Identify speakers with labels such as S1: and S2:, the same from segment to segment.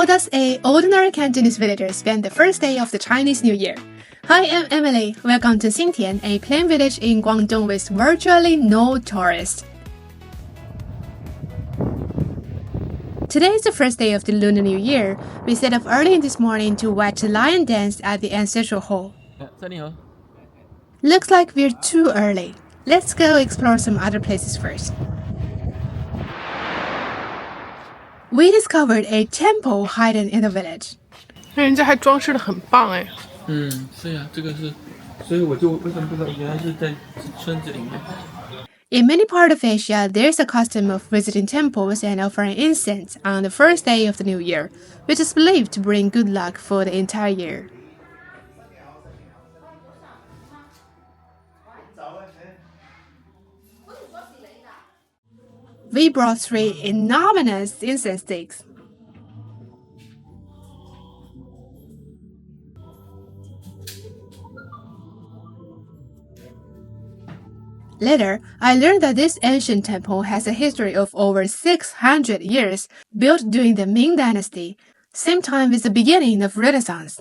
S1: does a ordinary Cantonese villager spend the first day of the Chinese New Year? Hi, I'm Emily. Welcome to Xintian, a plain village in Guangdong with virtually no tourists. Today is the first day of the Lunar New Year. We set off early this morning to watch the lion dance at the Ancestral hall. Looks like we're too early. Let's go explore some other places first. We discovered a temple hidden in the village.
S2: 人家还装饰得很棒哎。
S3: 是呀，这个是，所以我就为什么不知道，原来是在村子里面。
S1: In many parts of Asia, there's a custom of visiting temples and offering incense on the first day of the new year, which is believed to bring good luck for the entire year. We brought 3 enormous incense sticks. Later, I learned that this ancient temple has a history of over 600 years, built during the Ming Dynasty, same time with the beginning of Renaissance.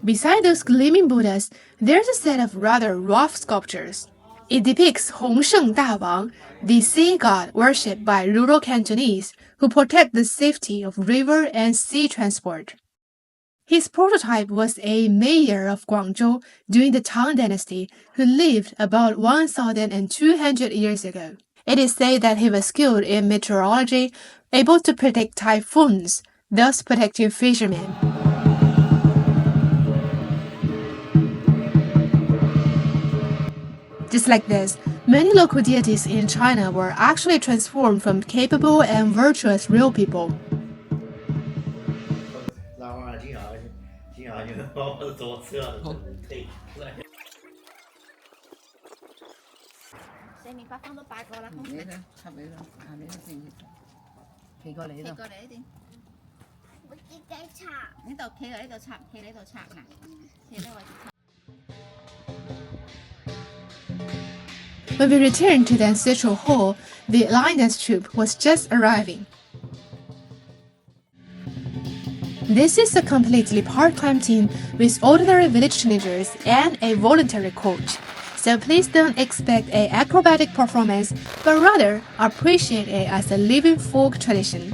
S1: Beside those gleaming Buddhas, there's a set of rather rough sculptures. It depicts Hongsheng Dawang, the sea god worshipped by rural Cantonese who protect the safety of river and sea transport. His prototype was a mayor of Guangzhou during the Tang Dynasty who lived about 1,200 years ago. It is said that he was skilled in meteorology, able to predict typhoons, thus protecting fishermen. Just like this, many local deities in China were actually transformed from capable and virtuous real people. When we returned to the Ancestral hall, the lioness troupe was just arriving. This is a completely part-time team with ordinary village teenagers and a voluntary coach. So please don't expect an acrobatic performance, but rather appreciate it as a living folk tradition.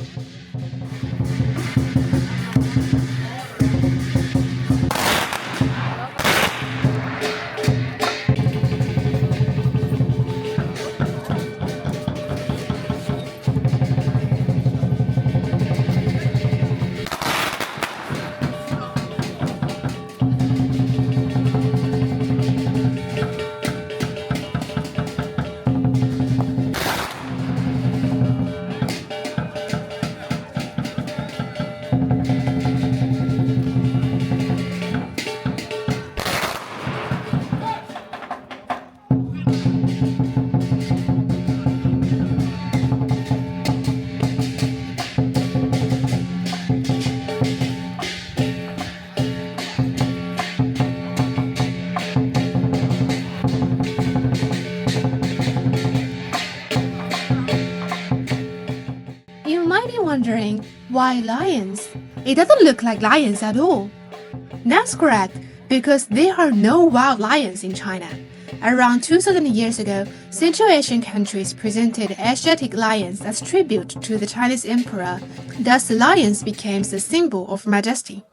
S1: Wondering why lions? It doesn't look like lions at all. That's correct, because there are no wild lions in China. Around 2,000 years ago, Central Asian countries presented Asiatic lions as tribute to the Chinese emperor. Thus, lions became the symbol of majesty.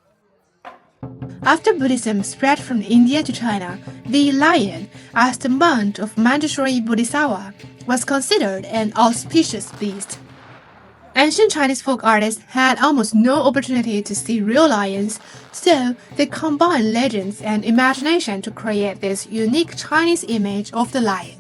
S1: After Buddhism spread from India to China, the lion, as the monk of Manjushri Bodhisattva, was considered an auspicious beast. Ancient Chinese folk artists had almost no opportunity to see real lions, so they combined legends and imagination to create this unique Chinese image of the lion.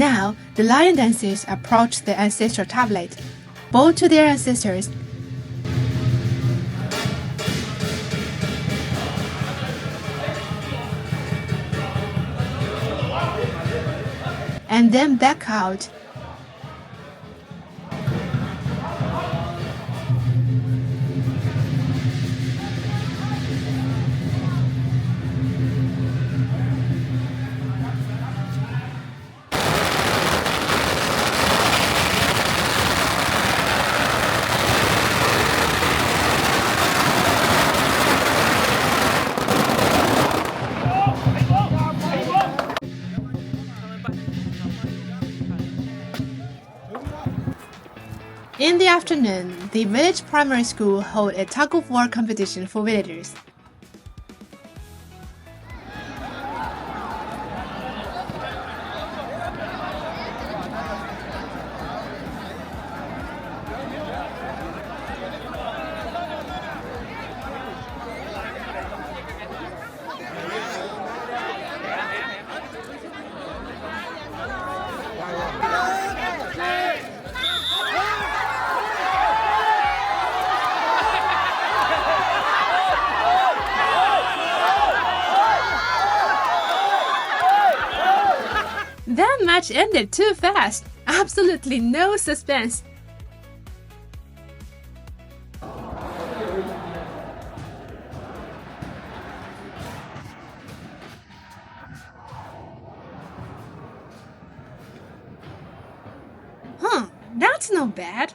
S1: Now, the lion dancers approach the ancestral tablet, bow to their ancestors, and then back out. In the afternoon, the village primary school held a tug-of-war competition for villagers. That match ended too fast. Absolutely no suspense. That's not bad.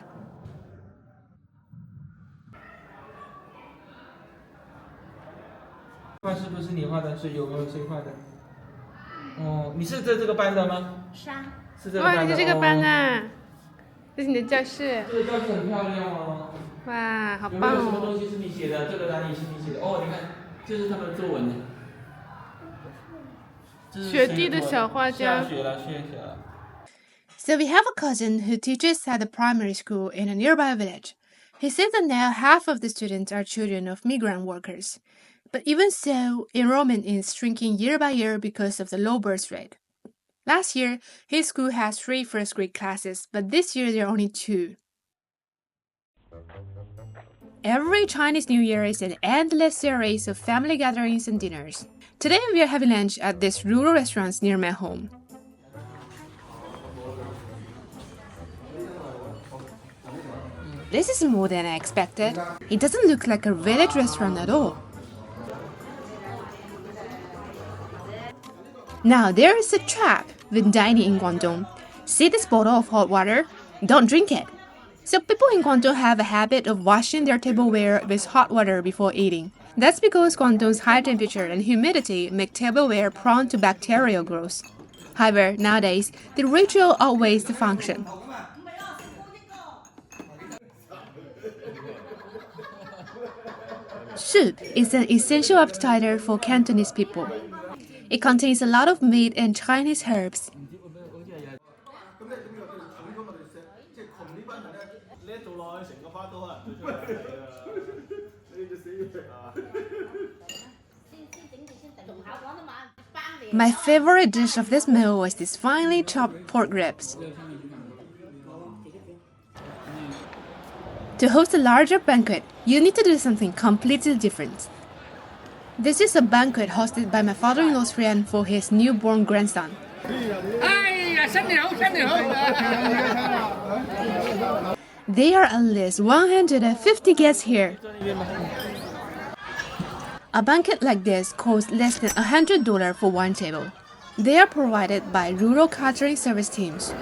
S3: 画是不是你画的？是有没有谁画的？哦，你是这个班的吗？是啊。是这个班的。
S2: 哇，你是这个班啊！这是你的教室。
S3: 这个教室很漂亮哦。
S2: 哇，好
S3: 有没
S2: 棒
S3: 有什么东
S2: 哦！
S3: 西是你写的？这个哪里是你写的？哦，你看，这是他们的作文呢。
S2: 雪地的小花
S3: 下
S2: 江。
S3: 雪了，下雪了。
S1: So we have a cousin who teaches at the primary school in a nearby village. He says that now half of the students are children of migrant workers. But even so, enrollment is shrinking year by year because of the low birth rate. Last year, his school has 3 first-grade classes, but this year there are only 2. Every Chinese New Year is an endless series of family gatherings and dinners. Today we are having lunch at this rural restaurant near my home. This is more than I expected. It doesn't look like a village restaurant at all. Now there is a trap when dining in Guangdong. See this bottle of hot water? Don't drink it. So people in Guangdong have a habit of washing their tableware with hot water before eating. That's because Guangdong's high temperature and humidity make tableware prone to bacterial growth. However, nowadays, the ritual outweighs the function. Soup is an essential appetizer for Cantonese people. It contains a lot of meat and Chinese herbs. My favorite dish of this meal was these finely chopped pork ribs. To host a larger banquet, you need to do something completely different. This is a banquet hosted by my father-in-law's friend for his newborn grandson. There are at least 150 guests here. A banquet like this costs less than $100 for one table. They are provided by rural catering service teams.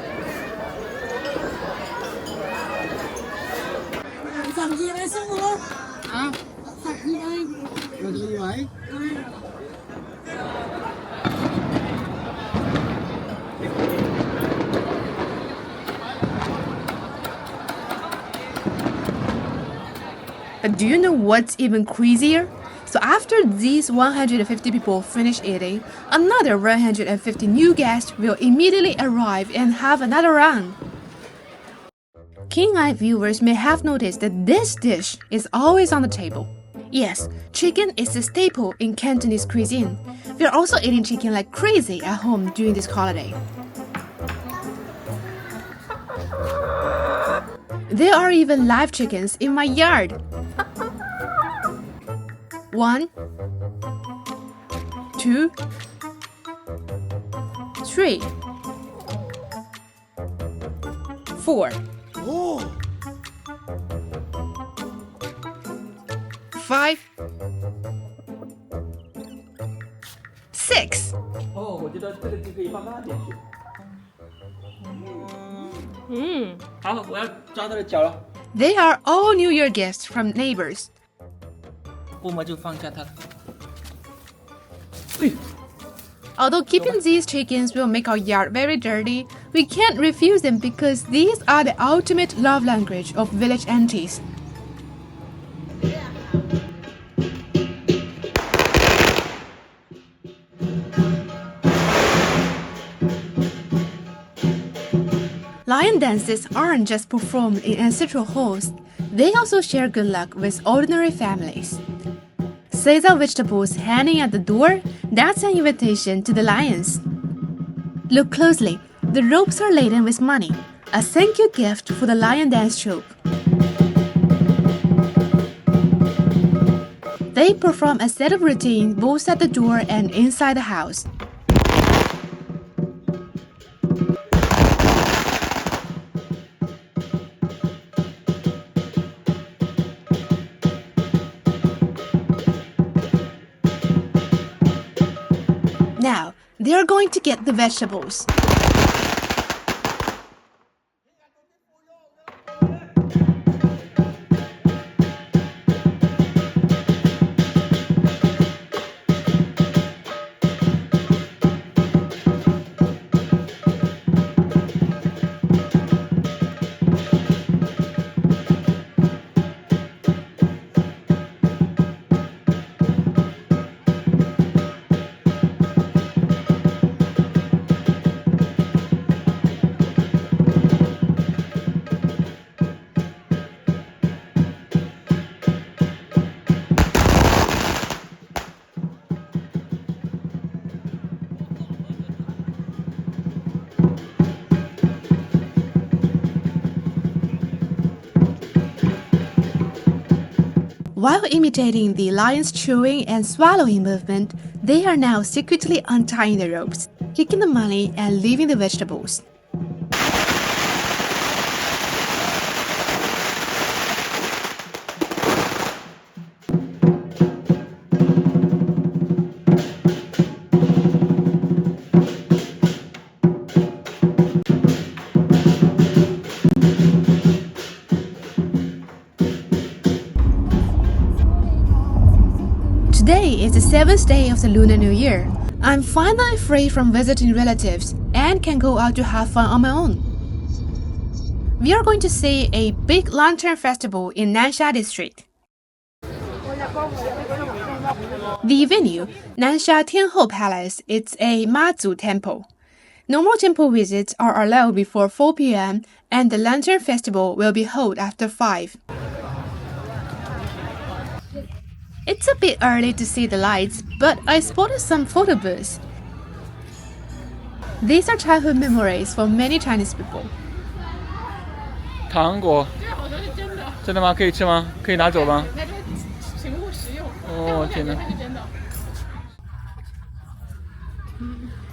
S1: But do you know what's even crazier? So after these 150 people finish eating, another 150 new guests will immediately arrive and have another round. Keen-eyed viewers may have noticed that this dish is always on the table. Yes, chicken is a staple in Cantonese cuisine. We are also eating chicken like crazy at home during this holiday. There are even live chickens in my yard. 1, 2, 3, 4, 5, 6.
S3: 哦，我觉得这个就可以放大点去。好，我要抓它的脚了。
S1: They are all New Year gifts from neighbors.
S3: 我们就放下它。
S1: Although keeping these chickens will make our yard very dirty, we can't refuse them because these are the ultimate love language of village aunties. Lion dances aren't just performed in ancestral halls, they also share good luck with ordinary families. Seiza vegetables hanging at the door, that's an invitation to the lions. Look closely, the ropes are laden with money, a thank you gift for the lion dance troupe. They perform a set of routines both at the door and inside the house. Now, they're going to get the vegetables. While imitating the lion's chewing and swallowing movement, they are now secretly untying the ropes, kicking the money and leaving the vegetables. Today is the 7th day of the Lunar New Year. I'm finally free from visiting relatives and can go out to have fun on my own. We are going to see a big lantern festival in Nansha district. The venue, Nansha Tinhou Palace, is a Mazu temple. Normal temple visits are allowed before 4 p.m. and the lantern festival will be held after 5. It's a bit early to see the lights, but I spotted some photo booths. These are childhood memories for many Chinese people.
S3: 糖果，真的吗？可以吃吗？可以拿走吗？哦，天哪！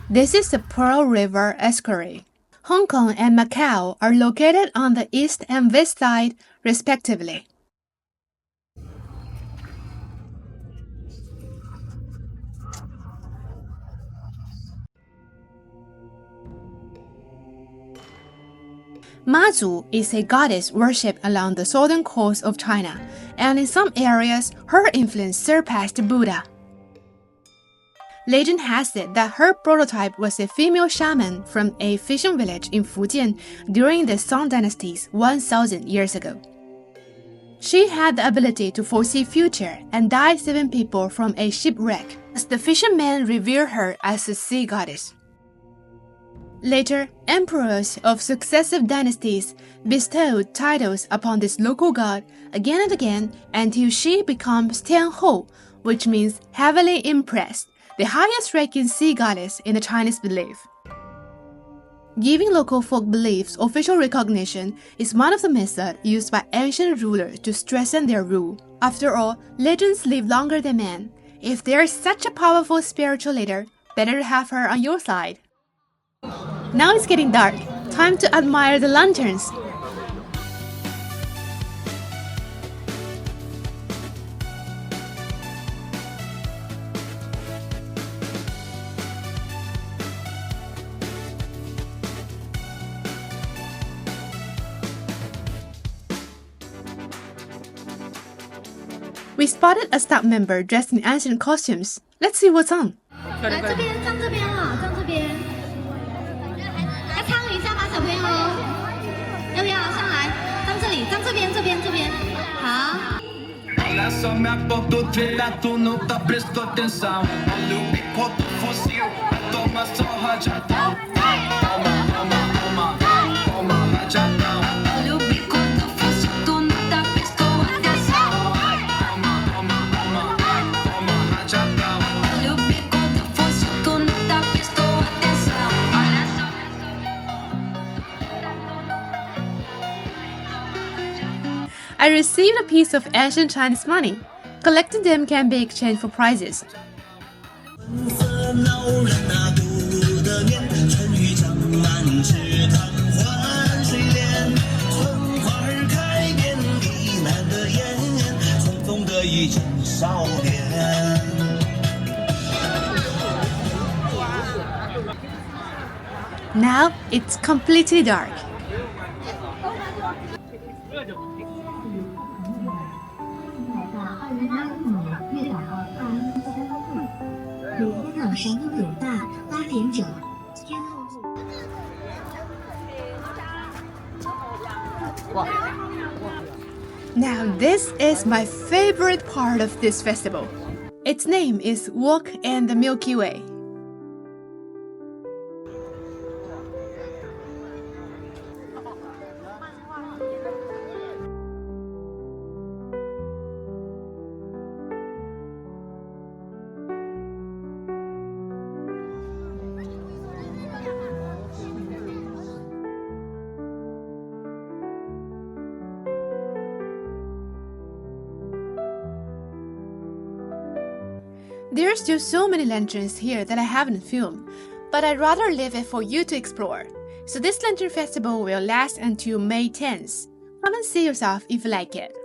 S1: This is the Pearl River Estuary. Hong Kong and Macau are located on the east and west side, respectively. Mazu is a goddess worshipped along the southern coast of China, and in some areas, her influence surpassed Buddha. Legend has it that her prototype was a female shaman from a fishing village in Fujian during the Song dynasties 1,000 years ago. She had the ability to foresee future and died 7 people from a shipwreck, as the fishermen revere her as a sea goddess. Later, emperors of successive dynasties bestowed titles upon this local god again and again until she becomes Tinhou, which means heavily impressed, the highest ranking sea goddess in the Chinese belief. Giving local folk beliefs official recognition is one of the methods used by ancient rulers to strengthen their rule. After all, legends live longer than men. If there is such a powerful spiritual leader, better have her on your side. Now it's getting dark. Time to admire the lanterns. We spotted a staff member dressed in ancient costumes. Let's see what's on.
S4: 来这边，站这边哦，站这边。要参与一下吗，小朋友？要不要上来？站这里，站这边，这边，这边。好。
S5: Alla som är på då trillat och nog tar bröstet en sound. All uppe i potten får se att de har så hajat down. Oma hajat down. All uppe i potten får se att de tar bröstet en sound. Oma hajat down. All uppe i potten får se att de tar bröstet en sound. Alla som
S1: I received a piece of ancient Chinese money. Collecting them can be exchanged for prizes. Now it's completely dark. Now this is my favorite part of this festival. Its name is Walk in the Milky Way. There are still so many lanterns here that I haven't filmed, but I'd rather leave it for you to explore. So this lantern festival will last until May 10th. Come and see yourself if you like it.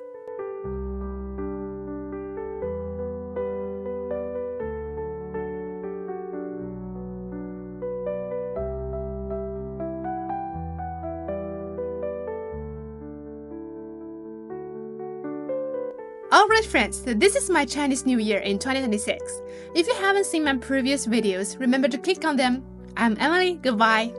S1: Alright friends, so this is my Chinese New Year in 2026. If you haven't seen my previous videos, remember to click on them. I'm Emily, goodbye!